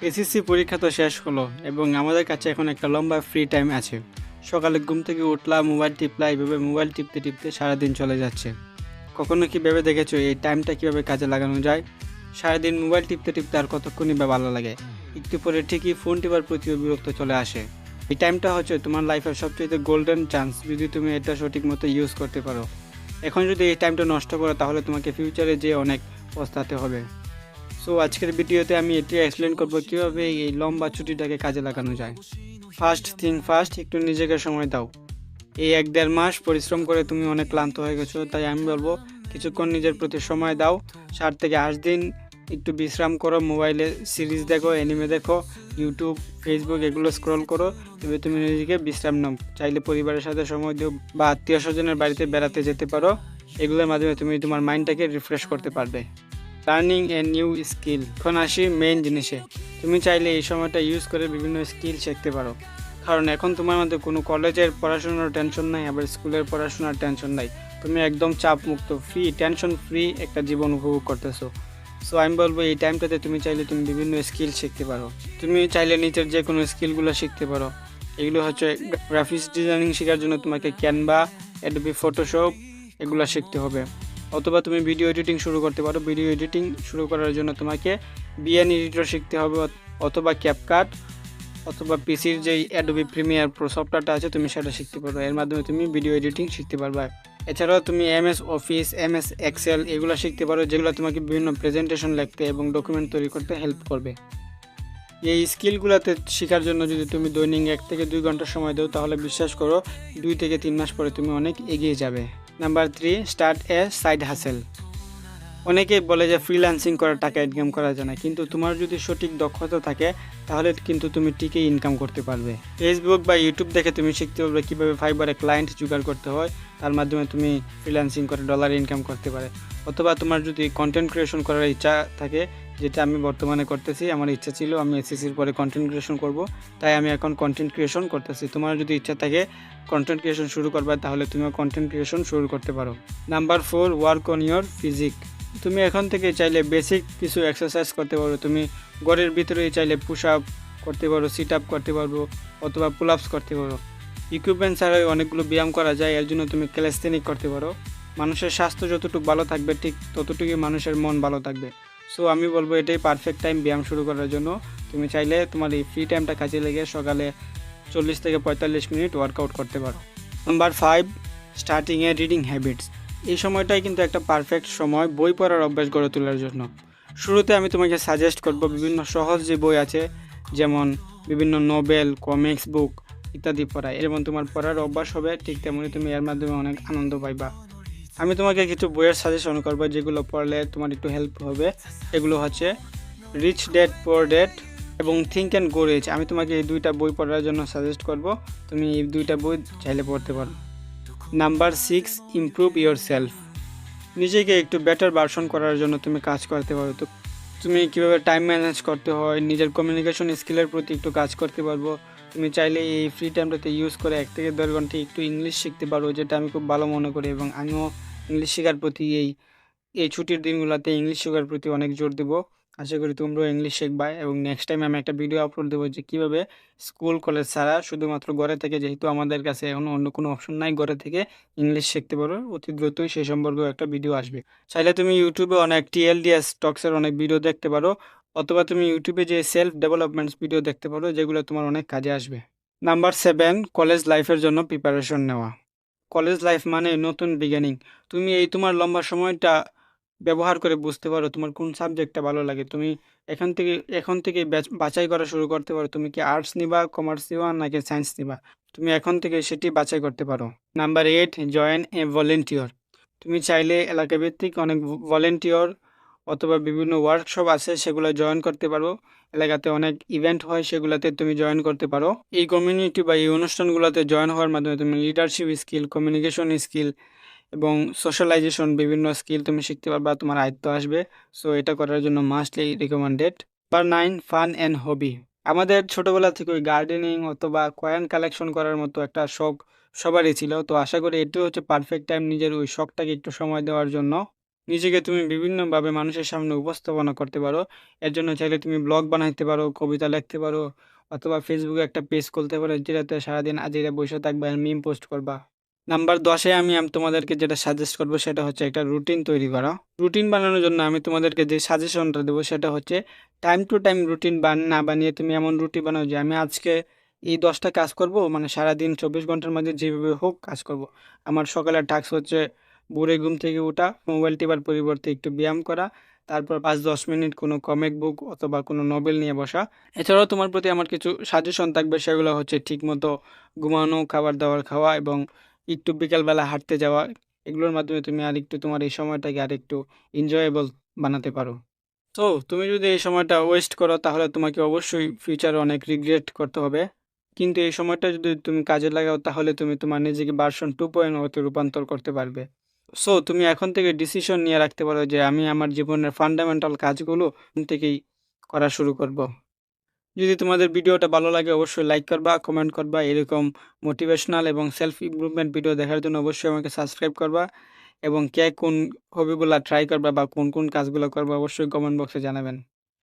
SSC পরীক্ষা তো শেষ হলো এবং আমাদের কাছে এখন একটা লম্বা ফ্রি টাইম আছে। সকালে ঘুম থেকে উঠলাম, মোবাইল টিপলাম, এইভাবে মোবাইল টিপতে টিপতে সারাদিন চলে যাচ্ছে। কখনো কি ভেবে দেখেছো এই টাইমটা কিভাবে কাজে লাগানো যায়? সারাদিন মোবাইল টিপতে টিপতে আর কতক্ষণই বা ভালো লাগে, একটু পরে ঠিকই ফোন টিপার প্রতিও বিরক্ত চলে আসে। এই টাইমটা হচ্ছে তোমার লাইফের সবচেয়ে গোল্ডেন চান্স, যদি তুমি এটা সঠিক মতো ইউজ করতে পারো। এখন যদি এই টাইমটা নষ্ট করো তাহলে তোমাকে ফিউচারে যেয়ে অনেক পস্তাতে হবে। সো আজকের ভিডিওতে আমি এটি এক্সপ্লেন করব কীভাবে এই লম্বা ছুটিটাকে কাজে লাগানো যায়। ফার্স্ট থিং ফার্স্ট, একটু নিজেকে সময় দাও। এই 1-1.5 মাস পরিশ্রম করে তুমি অনেক ক্লান্ত হয়ে গেছো, তাই আমি বলবো কিছুক্ষণ নিজের প্রতি সময় দাও। 7 থেকে 8 দিন একটু বিশ্রাম করো, মোবাইলে সিরিজ দেখো, অ্যানিমে দেখো, ইউটিউব, ফেসবুক এগুলো স্ক্রল করো। তবে তুমি নিজেকে বিশ্রাম নাও। চাইলে পরিবারের সাথে সময় দিও বা আত্মীয় স্বজনের বাড়িতে বেড়াতে যেতে পারো। এগুলোর মাধ্যমে তুমি তোমার মাইন্ডটাকে রিফ্রেশ করতে পারবে। Learning a new skill. এখন আসি মেইন জিনিসে। তুমি চাইলে এই সময়টা ইউজ করে বিভিন্ন স্কিল শিখতে পারো, কারণ এখন তোমার মধ্যে কোনো কলেজের পড়াশোনার টেনশন নাই, আবার স্কুলের পড়াশোনার টেনশন নাই। তুমি একদম চাপ মুক্ত, ফ্রি, টেনশন ফ্রি একটা জীবন উপভোগ করতেছো। সো আমি বলবো এই টাইমটাতে তুমি চাইলে তুমি বিভিন্ন স্কিল শিখতে পারো। তুমি চাইলে নিচের যে কোনো স্কিলগুলো শিখতে পারো। এগুলো হচ্ছে গ্রাফিক্স ডিজাইনিং শেখার জন্য তোমাকে ক্যানভা, অ্যাডোবি ফটোশপ এগুলো শিখতে হবে। অথবা তুমি ভিডিও এডিটিং শুরু করতে পারো। ভিডিও এডিটিং শুরু করার জন্য তোমাকে বিএন এডিটর শিখতে হবে, অথবা ক্যাপকাট, অথবা পিসির যেই অ্যাডোবি প্রিমিয়ার প্রো সফটওয়্যারটা আছে তুমি সেটা শিখতে পারো। এর মাধ্যমে তুমি ভিডিও এডিটিং শিখতে পারবে। এছাড়াও তুমি এমএস অফিস, এমএস এক্সেল এগুলো শিখতে পারো, যেগুলো তোমাকে বিভিন্ন প্রেজেন্টেশন লিখতে এবং ডকুমেন্ট তৈরি করতে হেল্প করবে। এই স্কিলগুলোতে শেখার জন্য যদি তুমি দৈনিক 1 থেকে 2 ঘন্টা সময় দাও, তাহলে বিশ্বাস করো 2 থেকে 3 মাস পরে তুমি অনেক এগিয়ে যাবে। নাম্বার 3, স্টার্ট এ সাইড হাসেল। অনেকেই বলে যে ফ্রিল্যান্সিং করে টাকা ইনকাম করা যায় না, কিন্তু তোমার যদি সঠিক দক্ষতা থাকে তাহলে কিন্তু তুমি ঠিকই ইনকাম করতে পারবে। ফেসবুক বা ইউটিউব দেখে তুমি শিখতে পারবে কীভাবে ফাইবারে ক্লায়েন্ট জোগাড় করতে হয়, তার মাধ্যমে তুমি ফ্রিল্যান্সিং করে ডলার ইনকাম করতে পারে। অথবা তোমার যদি কন্টেন্ট ক্রিয়েশন করার ইচ্ছা থাকে, যেটা আমি বর্তমানে করতেছি, আমার ইচ্ছা ছিল আমি এসএসসির পরে কন্টেন্ট ক্রিয়েশন করব, তাই আমি এখন কন্টেন্ট ক্রিয়েশন করতেছি। তোমার যদি ইচ্ছা থাকে কন্টেন্ট ক্রিয়েশন শুরু করবে, তাহলে তুমিও কন্টেন্ট ক্রিয়েশন শুরু করতে পারো। Number 4, work on your physique. তুমি এখন থেকে চাইলে বেসিক কিছু এক্সারসাইজ করতে পারো। তুমি ঘরের ভিতরেই চাইলে পুশ আপ করতে পারো, সিট আপ করতে পারবো, অথবা পুল আপস করতে পারো। ইকুইপমেন্ট ছাড়াই অনেকগুলো ব্যায়াম করা যায়, এর জন্য তুমি ক্যালিস্থেনিক করতে পারো। মানুষের স্বাস্থ্য যতটুকু ভালো থাকবে ঠিক ততটুকুই মানুষের মন ভালো থাকবে। সো আমি বলবো এটাই পারফেক্ট টাইম ব্যায়াম শুরু করার জন্য। তুমি চাইলে তোমার এই ফ্রি টাইমটা কাজে লেগে সকালে 40 থেকে 45 মিনিট ওয়ার্কআউট করতে পারো। নাম্বার 5, স্টার্টিং এ রিডিং হ্যাবিটস। এই সময়টাই কিন্তু একটা পারফেক্ট সময় বই পড়ার অভ্যাস গড়ে তোলার জন্য। শুরুতে আমি তোমাকে সাজেস্ট করব বিভিন্ন সহজ যে বই আছে, যেমন বিভিন্ন নোবেল, কমিক্স বুক ইত্যাদি পড়া। এরকম তোমার পড়ার অভ্যাস হবে, ঠিক তেমনি তুমি এর মাধ্যমে অনেক আনন্দ পাইবা। আমি তোমাকে কিছু বইয়ের সাজেশন করবো যেগুলো পড়লে তোমার একটু হেল্প হবে। এগুলো হচ্ছে রিচ ড্যাড পুয়ার ড্যাড এবং থিঙ্ক অ্যান্ড গ্রো রিচ। আমি তোমাকে এই 2টা বই পড়ার জন্য সাজেস্ট করব, তুমি এই 2টা বই চাইলে পড়তে পারো। Number 6, improve your self. নিজেকে একটু বেটার ভার্সন করার জন্য তুমি কাজ করতে পারো। তো তুমি কীভাবে টাইম ম্যানেজ করতে হয়, নিজের কমিউনিকেশন স্কিলের প্রতি একটু কাজ করতে পারবো। তুমি চাইলে এই ফ্রি টাইমটাতে ইউজ করে 1 থেকে 1.5 ঘন্টা একটু ইংলিশ শিখতে পারো, যেটা আমি খুব ভালো মনে করি, এবং আমিও ইংলিশ শেখার প্রতি এই এই ছুটির দিনগুলোতে ইংলিশ শেখার প্রতি অনেক জোর দেবো। আশা করি তোমরাও ইংলিশ শিখবা, এবং নেক্সট টাইম আমি একটা ভিডিও আপলোড দেবো যে কীভাবে স্কুল কলেজ ছাড়া শুধুমাত্র ঘরে থেকে, যেহেতু আমাদের কাছে এখন অন্য কোনো অপশন নাই, ঘরে থেকে ইংলিশ শিখতে পারো অতি দ্রুতই, সেই সম্পর্কেও একটা ভিডিও আসবে। চাইলে তুমি ইউটিউবে অনেক টিএলডিএস টক্সের অনেক ভিডিও দেখতে পারো, অথবা তুমি ইউটিউবে যে সেলফ ডেভেলপমেন্টস ভিডিও দেখতে পারো, যেগুলো তোমার অনেক কাজে আসবে। নাম্বার 7, কলেজ লাইফের জন্য প্রিপারেশন নেওয়া। কলেজ লাইফ মানে নতুন বিগিনিং। তুমি এই তোমার লম্বা সময়টা ব্যবহার করে বুঝতে পারো তোমার কোন সাবজেক্টটা ভালো লাগে। তুমি এখন থেকে বাছাই করা শুরু করতে পারো, তুমি কি আর্টস নিবা, কমার্স নিবা, নাকি সায়েন্স নিবা। তুমি এখন থেকে সেটি বাছাই করতে পারো। নাম্বার 8, জয়েন এ ভলেন্টিয়ার। তুমি চাইলে এলাকাভিত্তিক অনেক ভলেন্টিয়ার অথবা বিভিন্ন ওয়ার্কশপ আছে, সেগুলো জয়েন করতে পারো। এলাকাতে অনেক ইভেন্ট হয়, সেগুলোতে তুমি জয়েন করতে পারো। এই কমিউনিটি বা এই অনুষ্ঠানগুলোতে জয়েন হওয়ার মাধ্যমে তুমি লিডারশিপ স্কিল, কমিউনিকেশন স্কিল এবং সোশ্যালাইজেশন বিভিন্ন স্কিল তুমি শিখতে পারবা, তোমার আয়ত্ত আসবে। সো এটা করার জন্য mostly recommended. Number 9, fun and hobby. আমাদের ছোটবেলা থেকে ওই গার্ডেনিং অথবা কয়েন কালেকশন করার মতো একটা শখ সবারই ছিল। তো আশা করি এটি হচ্ছে পারফেক্ট টাইম নিজের ওই শখটাকে একটু সময় দেওয়ার জন্য। নিজেকে তুমি বিভিন্নভাবে মানুষের সামনে উপস্থাপনা করতে পারো। এর জন্য চাইলে তুমি ব্লগ বানাইতে পারো, কবিতা লিখতে পারো অথবা ফেসবুকে একটা পেজ খুলতে পারো যেটাতে সারাদিন আজেরে বসে থাকবা আর মিম পোস্ট করবা। নাম্বার 10 এ আমি তোমাদেরকে যেটা সাজেস্ট করব সেটা হচ্ছে একটা রুটিন তৈরি করা। রুটিন বানানোর জন্য আমি তোমাদেরকে যে সাজেশনটা দেবো সেটা হচ্ছে টাইম টু টাইম রুটিন না বানিয়ে তুমি এমন রুটিন বানাও যে আমি আজকে এই 10টা কাজ করব, মানে সারাদিন 24 ঘন্টার মধ্যে যেভাবে হোক কাজ করব। আমার সকালের টাস্ক হচ্ছে ভোরে ঘুম থেকে ওঠা, মোবাইল টিপার পরিবর্তে একটু ব্যায়াম করা, তারপর 5-10 মিনিট কোনো কমিক বুক অথবা কোনো নোবেল নিয়ে বসা। এছাড়াও তোমার প্রতি আমার কিছু সাজেশন থাকবে, সেগুলো হচ্ছে ঠিকমতো ঘুমানো, খাবার দাবার খাওয়া এবং একটু বিকালবেলা হাঁটতে যাওয়া। এগুলোর মাধ্যমে তুমি আরেকটু তোমার এই সময়টাকে আরেকটু এনজয়েবল বানাতে পারো। তো তুমি যদি এই সময়টা ওয়েস্ট করো তাহলে তোমাকে অবশ্যই ফিউচারে অনেক রিগ্রেট করতে হবে। কিন্তু এই সময়টা যদি তুমি কাজে লাগাও তাহলে তুমি তোমার নিজেকে ভার্সন 2.0 তে রূপান্তর করতে পারবে। সো তুমি এখন থেকে ডিসিশন নিয়ে রাখতে পারো যে আমি আমার জীবনের ফান্ডামেন্টাল কাজগুলো এখন থেকেই করা শুরু করব। যদি তোমাদের ভিডিওটা ভালো লাগে অবশ্যই লাইক করবা, কমেন্ট করবা। এরকম মোটিভেশনাল এবং সেলফ ইমপ্রুভমেন্ট ভিডিও দেখার জন্য অবশ্যই আমাকে সাবস্ক্রাইব করবা এবং কে কোন হবিগুলা ট্রাই করবা বা কোন কোন কাজগুলো করবা অবশ্যই কমেন্ট বক্সে জানাবেন।